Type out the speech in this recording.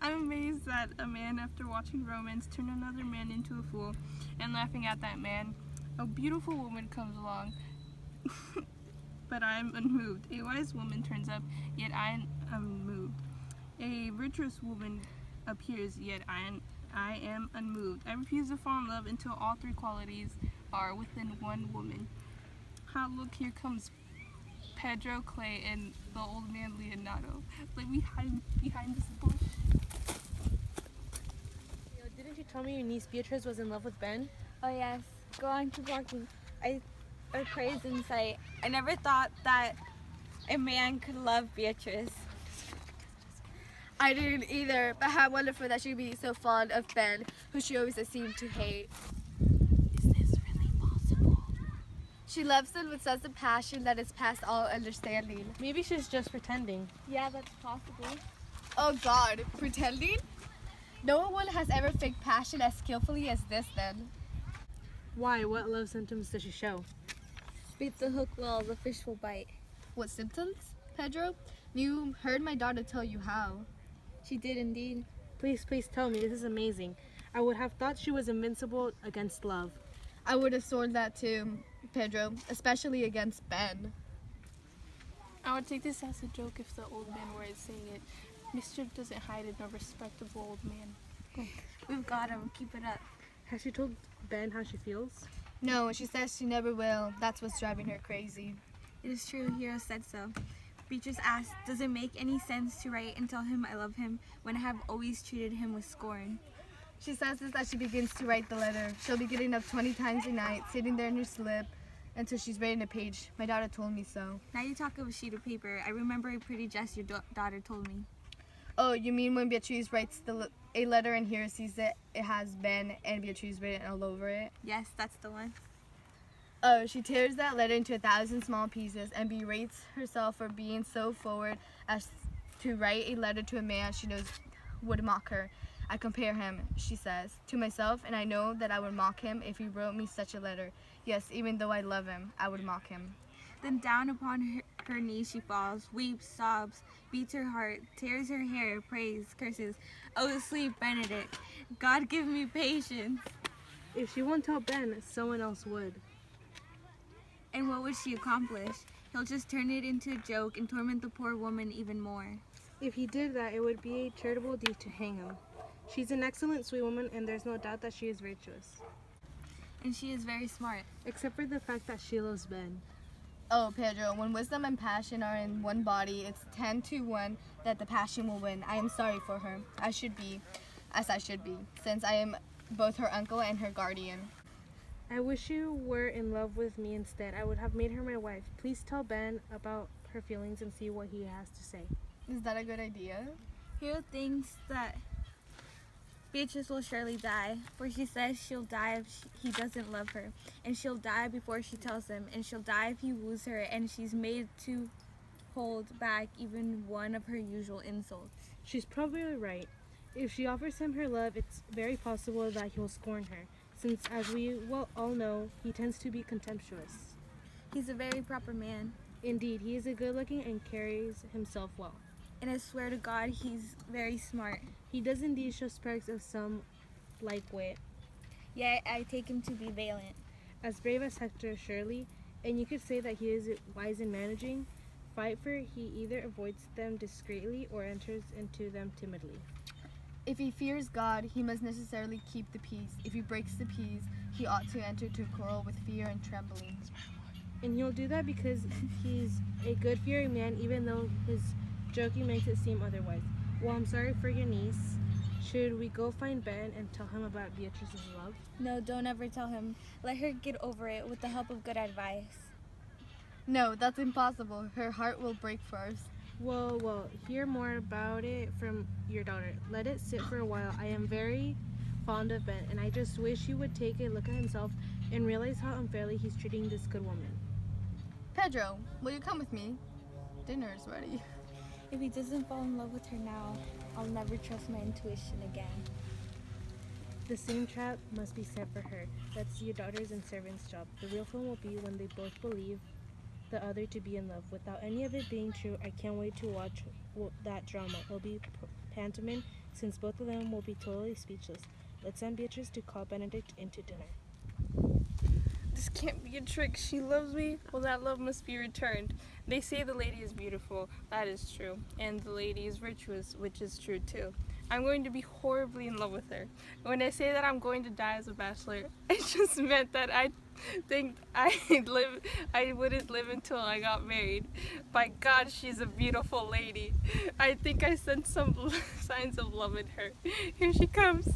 I'm amazed that a man, after watching romance, turned another man into a fool, and laughing at that man, a beautiful woman comes along, but I am unmoved. A wise woman turns up, yet I am unmoved. A virtuous woman appears, yet I am unmoved. I refuse to fall in love until all three qualities are within one woman. Look, here comes Pedro, Clay, and the old man Leonardo. Like behind this bush. Yo, didn't you tell me your niece Beatrice was in love with Ben? Oh yes, go on, keep walking. I praise insight. I never thought that a man could love Beatrice. I didn't either, but how wonderful that she'd be so fond of Ben, who she always seemed to hate. Is this really possible? She loves him with such a passion that is past all understanding. Maybe she's just pretending. Yeah, that's possible. Oh God, pretending? No one has ever faked passion as skillfully as this then. Why? What love symptoms does she show? Beat the hook well, the fish will bite. What symptoms, Pedro? You heard my daughter tell you how. She did indeed. Please tell me. This is amazing. I would have thought she was invincible against love. I would have sworn that too, Pedro, especially against Ben. I would take this as a joke if the old man were saying it. Mischief doesn't hide in a respectable old man. We've got him. Keep it up. Has she told Ben how she feels? No, she says she never will. That's what's driving her crazy. It is true, Hero said so. Beatrice asked, does it make any sense to write and tell him I love him when I have always treated him with scorn? She says this as she begins to write the letter. She'll be getting up 20 times a night, sitting there in her slip, until she's writing a page. My daughter told me so. Now you talk of a sheet of paper. I remember a pretty jest your daughter told me. Oh, you mean when Beatrice writes a letter and here sees it has Ben and Beatrice written all over it? Yes, that's the one. Oh, she tears that letter into 1,000 small pieces and berates herself for being so forward as to write a letter to a man she knows would mock her. I compare him, she says, to myself, and I know that I would mock him if he wrote me such a letter. Yes, even though I love him, I would mock him. Then down upon her knees she falls, weeps, sobs, beats her heart, tears her hair, prays, curses. Oh, sleep, Benedict. God give me patience. If she won't tell Ben, someone else would. And what would she accomplish? He'll just turn it into a joke and torment the poor woman even more. If he did that, it would be a charitable deed to hang him. She's an excellent sweet woman, and there's no doubt that she is virtuous. And she is very smart. Except for the fact that she loves Ben. Oh, Pedro, when wisdom and passion are in one body, it's 10 to 1 that the passion will win. I am sorry for her. I should be, since I am both her uncle and her guardian. I wish you were in love with me instead. I would have made her my wife. Please tell Ben about her feelings and see what he has to say. Is that a good idea? Hero thinks that Beatrice will surely die, for she says she'll die if he doesn't love her, and she'll die before she tells him, and she'll die if he woos her, and she's made to hold back even one of her usual insults. She's probably right. If she offers him her love, it's very possible that he'll scorn her, since, as we all know, he tends to be contemptuous. He's a very proper man. Indeed, he is a good-looking and carries himself well. And I swear to God, he's very smart. He does indeed show sparks of some like wit. Yet I take him to be valiant. As brave as Hector, surely, and you could say that he is wise in managing. Fight for he either avoids them discreetly or enters into them timidly. If he fears God, he must necessarily keep the peace. If he breaks the peace, he ought to enter to quarrel with fear and trembling. And he'll do that because he's a good-fearing man, even though his joking makes it seem otherwise. Well, I'm sorry for your niece. Should we go find Ben and tell him about Beatrice's love? No, don't ever tell him. Let her get over it with the help of good advice. No, that's impossible. Her heart will break first. Well, hear more about it from your daughter. Let it sit for a while. I am very fond of Ben, and I just wish he would take a look at himself and realize how unfairly he's treating this good woman. Pedro, will you come with me? Dinner is ready. If he doesn't fall in love with her now, I'll never trust my intuition again. The same trap must be set for her. That's your daughter's and servant's job. The real film will be when they both believe the other to be in love. Without any of it being true, I can't wait to watch that drama. It'll be pantomime since both of them will be totally speechless. Let's send Beatrice to call Benedict into dinner. This can't be a trick. She loves me. Well, that love must be returned. They say the lady is beautiful. That is true. And the lady is virtuous, which is true too. I'm going to be horribly in love with her. When I say that I'm going to die as a bachelor, it just meant that I think I wouldn't live until I got married. By God, she's a beautiful lady. I think I sense some signs of love in her. Here she comes.